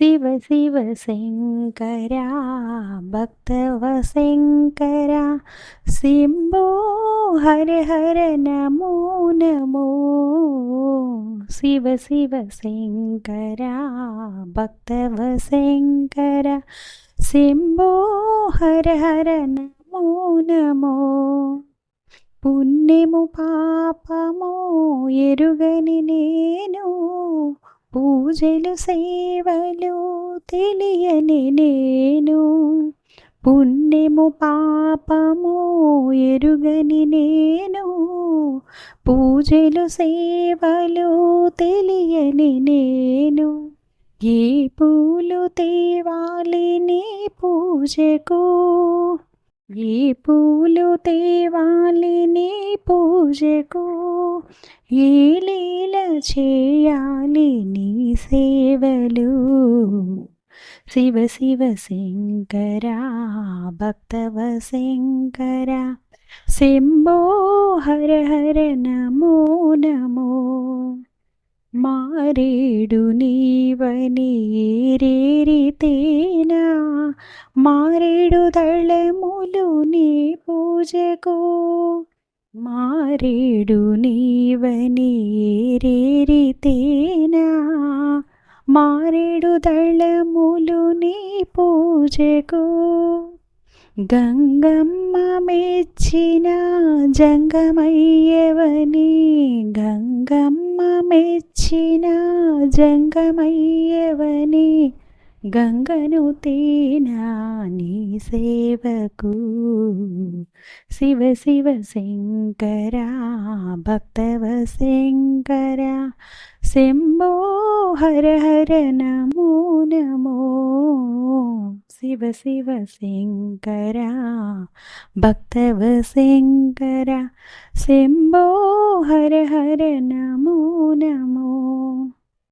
శివ శివ శంకరా భక్తవ శంకరా శంభో హర హర నమో నమో. శివ శివ శంకరా భక్తవ శంకరా శంభో హర హర నమో నమో. పుణ్యము పాపము ఎరుగని నేను, పూజలు సేవలు తెలియని నేను. పుణ్యము పాపము ఎరుగని నేను, పూజలు సేవలు తెలియని నేను. ఏ పూలు తేవాలి నీ పూజకు, ఏ పూలు తేవాలి నీ పూజకు, ఏ లీల చేయాలి నీ సేవలు. శివ శివ శంకరా భక్తవ శంకరా శంభో హర హర నమో నమో. మారేడు నీవని ఏరేరితేనా, మారేడు దళములు నీ పూజకు. మారేడు నీవని ఏరేరితేనా, మారేడు దళములు నీ పూజకు. గంగమ్మ మెచ్చిన జంగమయ్యవని, గంగమ్మ మెచ్చిన జంగమయ్యవని, గంగను తేనా నీ సేవకు. శివ శివ శంకరా భక్తవ శంకరా శంభో హర హర నమో నమో. శివ శివ శంకరా భక్తవ శంకరా శంభో హర హర నమో నమో.